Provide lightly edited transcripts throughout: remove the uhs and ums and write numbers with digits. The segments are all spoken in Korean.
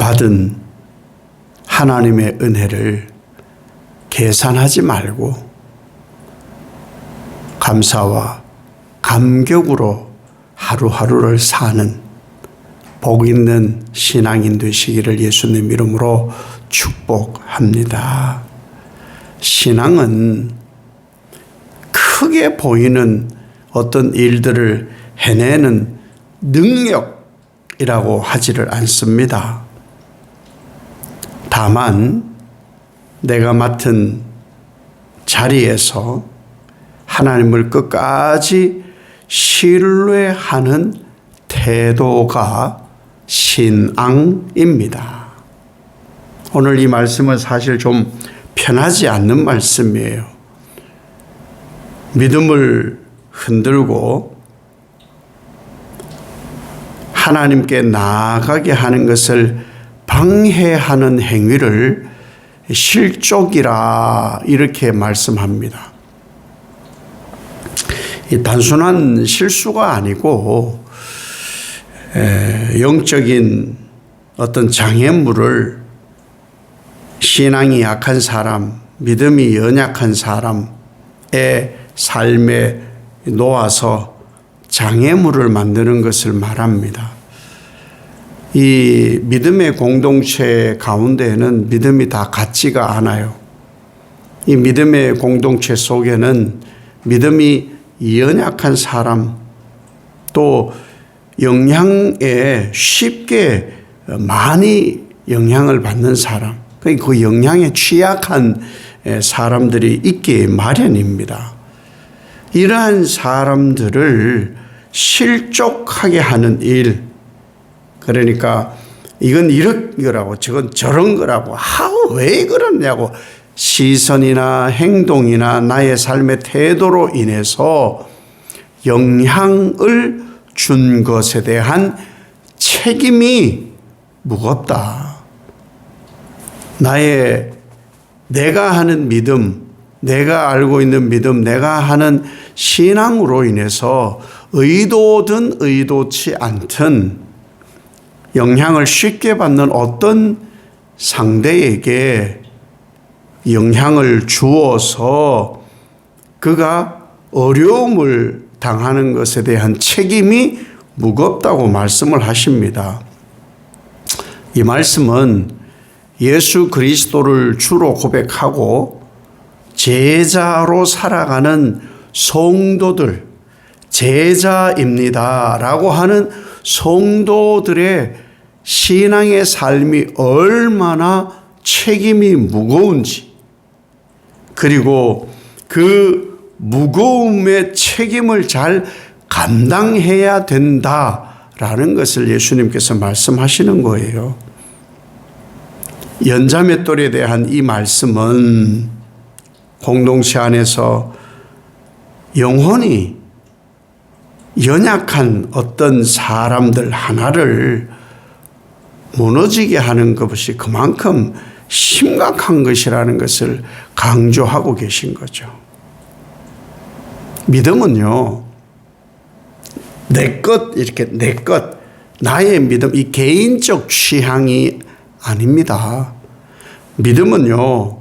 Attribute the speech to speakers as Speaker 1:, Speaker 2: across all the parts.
Speaker 1: 받은 하나님의 은혜를 계산하지 말고 감사와 감격으로 하루하루를 사는 복 있는 신앙인 되시기를 예수님 이름으로 축복합니다. 신앙은 크게 보이는 어떤 일들을 해내는 능력이라고 하지를 않습니다. 다만 내가 맡은 자리에서 하나님을 끝까지 신뢰하는 태도가 신앙입니다. 오늘 이 말씀은 사실 좀 편하지 않는 말씀이에요. 믿음을 흔들고 하나님께 나아가게 하는 것을 방해하는 행위를 실족이라 이렇게 말씀합니다. 이 단순한 실수가 아니고 영적인 어떤 장애물을 신앙이 약한 사람, 믿음이 연약한 사람의 삶에 놓아서 장애물을 만드는 것을 말합니다. 이 믿음의 공동체 가운데에는 믿음이 다 같지가 않아요. 이 믿음의 공동체 속에는 믿음이 연약한 사람, 또 영향에 쉽게 많이 영향을 받는 사람, 그 영향에 취약한 사람들이 있기 마련입니다. 이러한 사람들을 실족하게 하는 일, 그러니까 이건 이런 거라고 저건 저런 거라고 왜 그러냐고 시선이나 행동이나 나의 삶의 태도로 인해서 영향을 준 것에 대한 책임이 무겁다. 내가 하는 믿음, 내가 알고 있는 믿음, 내가 하는 신앙으로 인해서 의도든 의도치 않든 영향을 쉽게 받는 어떤 상대에게 영향을 주어서 그가 어려움을 당하는 것에 대한 책임이 무겁다고 말씀을 하십니다. 이 말씀은 예수 그리스도를 주로 고백하고 제자로 살아가는 성도들, 제자입니다라고 하는 성도들의 신앙의 삶이 얼마나 책임이 무거운지, 그리고 그 무거움의 책임을 잘 감당해야 된다라는 것을 예수님께서 말씀하시는 거예요. 연자맷돌에 대한 이 말씀은 공동체 안에서 영혼이 연약한 어떤 사람들 하나를 무너지게 하는 것이 그만큼 심각한 것이라는 것을 강조하고 계신 거죠. 믿음은요, 내 것, 나의 믿음, 이 개인적 취향이 아닙니다. 믿음은요,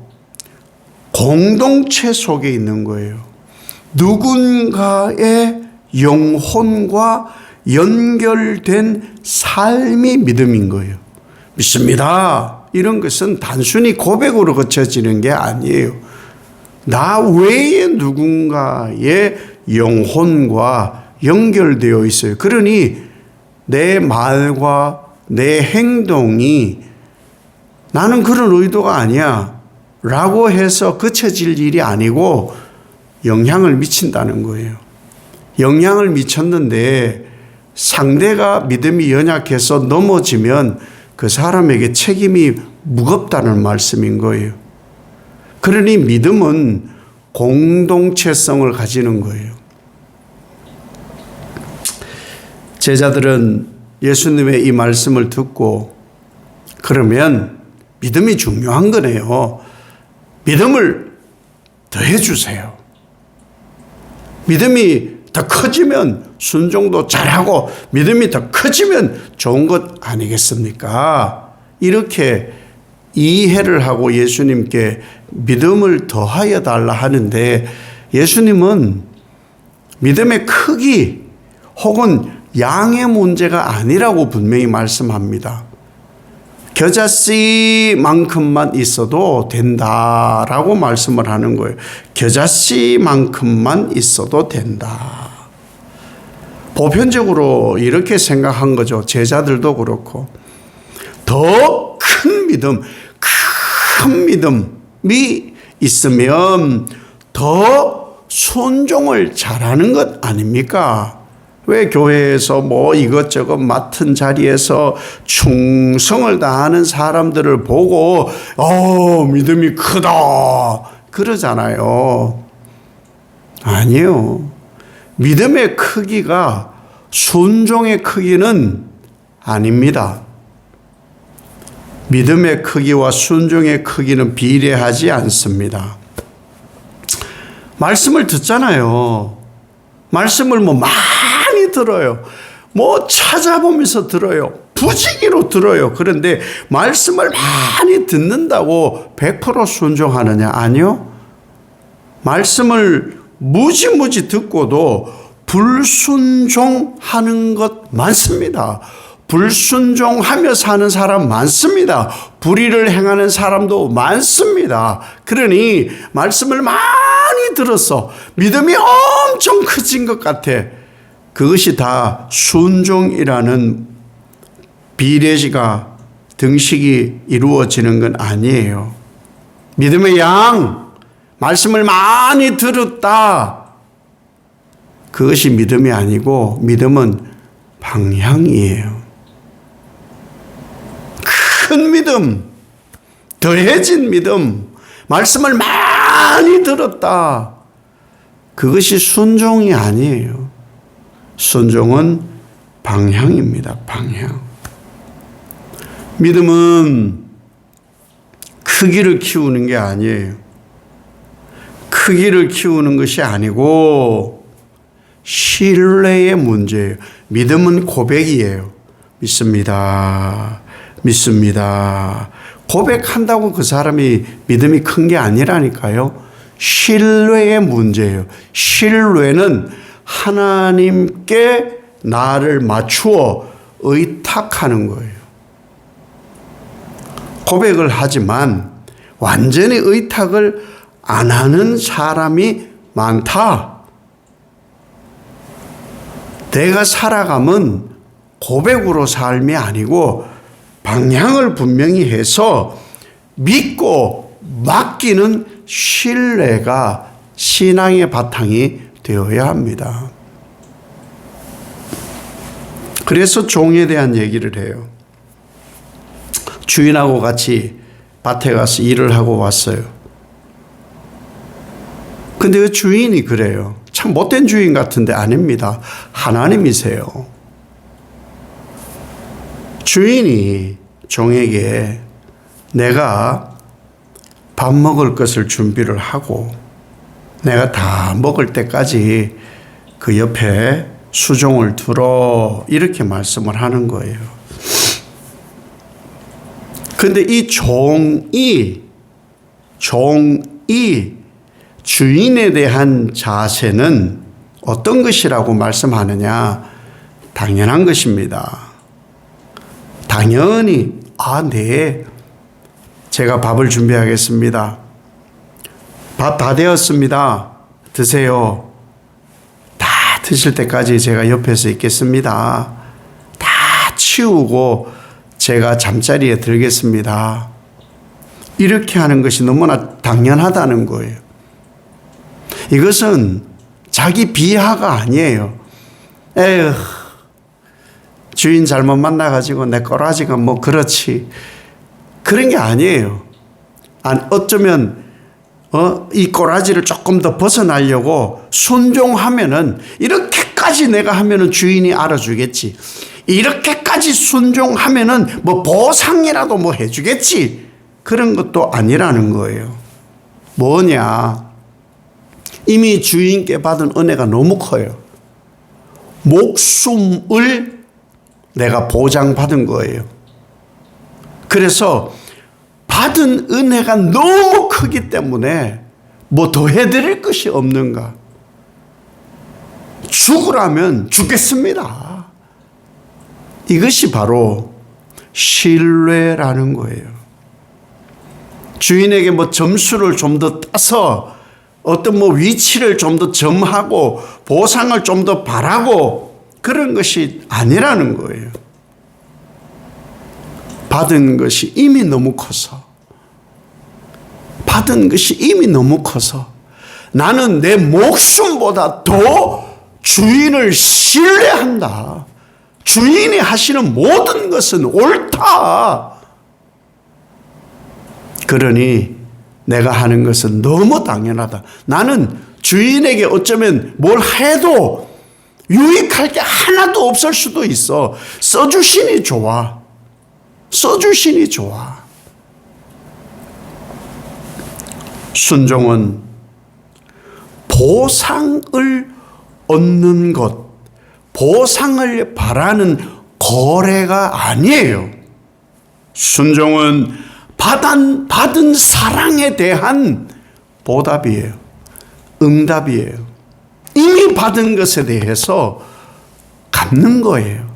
Speaker 1: 공동체 속에 있는 거예요. 누군가의 영혼과 연결된 삶이 믿음인 거예요. 믿습니다. 이런 것은 단순히 고백으로 그쳐지는 게 아니에요. 나 외에 누군가의 영혼과 연결되어 있어요. 그러니 내 말과 내 행동이 나는 그런 의도가 아니야 라고 해서 그쳐질 일이 아니고 영향을 미친다는 거예요. 영향을 미쳤는데 상대가 믿음이 연약해서 넘어지면 그 사람에게 책임이 무겁다는 말씀인 거예요. 그러니 믿음은 공동체성을 가지는 거예요. 제자들은 예수님의 이 말씀을 듣고 그러면 믿음이 중요한 거네요. 믿음을 더해 주세요. 믿음이 더 커지면 순종도 잘하고 믿음이 더 커지면 좋은 것 아니겠습니까? 이렇게 이해를 하고 예수님께 믿음을 더하여 달라 하는데 예수님은 믿음의 크기 혹은 양의 문제가 아니라고 분명히 말씀합니다. 겨자씨만큼만 있어도 된다라고 말씀을 하는 거예요. 겨자씨만큼만 있어도 된다. 보편적으로 이렇게 생각한 거죠. 제자들도 그렇고. 더 큰 믿음이 있으면 더 순종을 잘하는 것 아닙니까? 왜 교회에서 뭐 이것저것 맡은 자리에서 충성을 다하는 사람들을 보고 믿음이 크다 그러잖아요. 아니요. 믿음의 크기가 순종의 크기는 아닙니다. 믿음의 크기와 순종의 크기는 비례하지 않습니다. 말씀을 듣잖아요. 말씀을 많이 들어요. 찾아보면서 들어요. 부지기로 들어요. 그런데 말씀을 많이 듣는다고 100% 순종하느냐? 아니요. 말씀을 무지무지 듣고도 불순종하는 것 많습니다. 불순종하며 사는 사람 많습니다. 불의를 행하는 사람도 많습니다. 그러니 말씀을 많이 들었어. 믿음이 엄청 커진 것 같아. 그것이 다 순종이라는 비례가 등식이 이루어지는 건 아니에요. 믿음의 양, 말씀을 많이 들었다. 그것이 믿음이 아니고 믿음은 방향이에요. 큰 믿음, 더해진 믿음, 말씀을 많이 들었다. 그것이 순종이 아니에요. 순종은 방향입니다. 방향. 믿음은 크기를 키우는 게 아니에요. 크기를 키우는 것이 아니고 신뢰의 문제예요. 믿음은 고백이에요. 믿습니다. 믿습니다. 고백한다고 그 사람이 믿음이 큰 게 아니라니까요. 신뢰의 문제예요. 신뢰는 하나님께 나를 맞추어 의탁하는 거예요. 고백을 하지만 완전히 의탁을 안 하는 사람이 많다. 내가 살아감은 고백으로 삶이 아니고 방향을 분명히 해서 믿고 맡기는 신뢰가 신앙의 바탕이 되어야 합니다. 그래서 종에 대한 얘기를 해요. 주인하고 같이 밭에 가서 일을 하고 왔어요. 근데 그 주인이 그래요. 참 못된 주인 같은데 아닙니다. 하나님이세요. 주인이 종에게 내가 밥 먹을 것을 준비를 하고 내가 다 먹을 때까지 그 옆에 수종을 두어 이렇게 말씀을 하는 거예요. 근데 이 종이 주인에 대한 자세는 어떤 것이라고 말씀하느냐? 당연한 것입니다. 당연히 네, 제가 밥을 준비하겠습니다. 밥 다 되었습니다. 드세요. 다 드실 때까지 제가 옆에서 있겠습니다. 다 치우고 제가 잠자리에 들겠습니다. 이렇게 하는 것이 너무나 당연하다는 거예요. 이것은 자기 비하가 아니에요. 에휴, 주인 잘못 만나가지고 내 꼬라지가 뭐 그렇지. 그런 게 아니에요. 어쩌면 이 꼬라지를 조금 더 벗어나려고 순종하면은 이렇게까지 내가 하면은 주인이 알아주겠지. 이렇게까지 순종하면은 뭐 보상이라도 뭐 해주겠지. 그런 것도 아니라는 거예요. 뭐냐? 이미 주인께 받은 은혜가 너무 커요. 목숨을 내가 보장받은 거예요. 그래서 받은 은혜가 너무 크기 때문에 뭐 더 해드릴 것이 없는가? 죽으라면 죽겠습니다. 이것이 바로 신뢰라는 거예요. 주인에게 뭐 점수를 좀 더 따서 어떤 뭐 위치를 좀 더 점하고 보상을 좀 더 바라고 그런 것이 아니라는 거예요. 받은 것이 이미 너무 커서 나는 내 목숨보다 더 주인을 신뢰한다. 주인이 하시는 모든 것은 옳다. 그러니 내가 하는 것은 너무 당연하다. 나는 주인에게 어쩌면 뭘 해도 유익할 게 하나도 없을 수도 있어. 써주시니 좋아. 순종은 보상을 얻는 것, 보상을 바라는 거래가 아니에요. 순종은 받은 사랑에 대한 보답이에요. 응답이에요. 이미 받은 것에 대해서 갚는 거예요.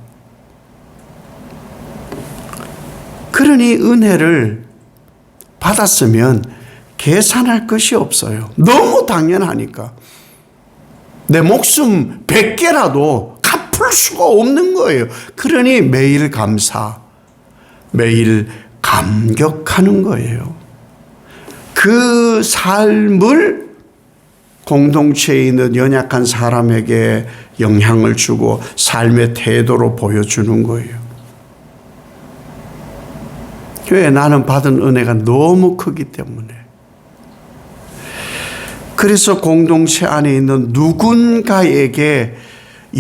Speaker 1: 그러니 은혜를 받았으면 계산할 것이 없어요. 너무 당연하니까. 내 목숨 100개라도 갚을 수가 없는 거예요. 그러니 매일 감사, 매일 감격하는 거예요. 그 삶을 공동체에 있는 연약한 사람에게 영향을 주고 삶의 태도로 보여주는 거예요. 왜? 나는 받은 은혜가 너무 크기 때문에. 그래서 공동체 안에 있는 누군가에게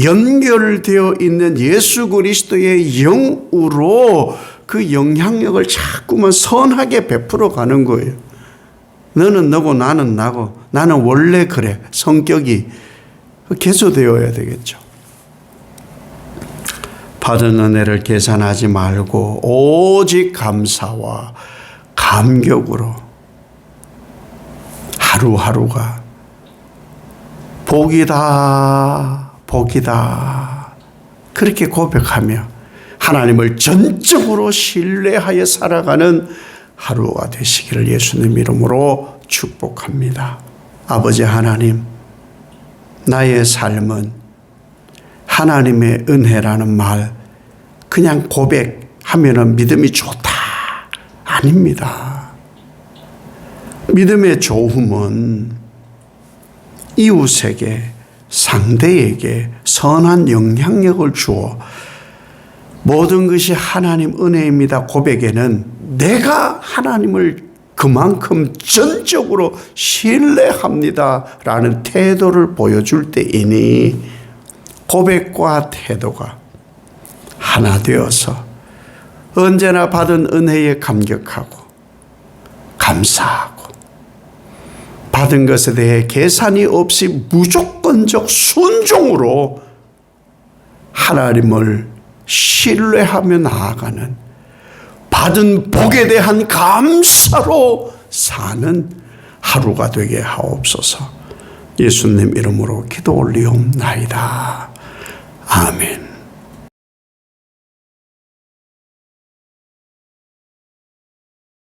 Speaker 1: 연결되어 있는 예수 그리스도의 영으로 그 영향력을 자꾸만 선하게 베풀어 가는 거예요. 너는 너고 나는 나고 나는 원래 그래. 성격이 개조되어야 되겠죠. 받은 은혜를 계산하지 말고 오직 감사와 감격으로 하루하루가 복이다, 복이다. 그렇게 고백하며 하나님을 전적으로 신뢰하여 살아가는 하루가 되시기를 예수님 이름으로 축복합니다. 아버지 하나님, 나의 삶은 하나님의 은혜라는 말 그냥 고백하면 믿음이 좋다. 아닙니다. 믿음의 좋음은 이웃에게, 상대에게 선한 영향력을 주어 모든 것이 하나님 은혜입니다. 고백에는 내가 하나님을 그만큼 전적으로 신뢰합니다. 라는 태도를 보여줄 때이니 고백과 태도가 하나 되어서 언제나 받은 은혜에 감격하고 감사하고 받은 것에 대해 계산이 없이 무조건적 순종으로 하나님을 신뢰하며 나아가는 받은 복에 대한 감사로 사는 하루가 되게 하옵소서. 예수님 이름으로 기도 올리옵나이다. 아멘.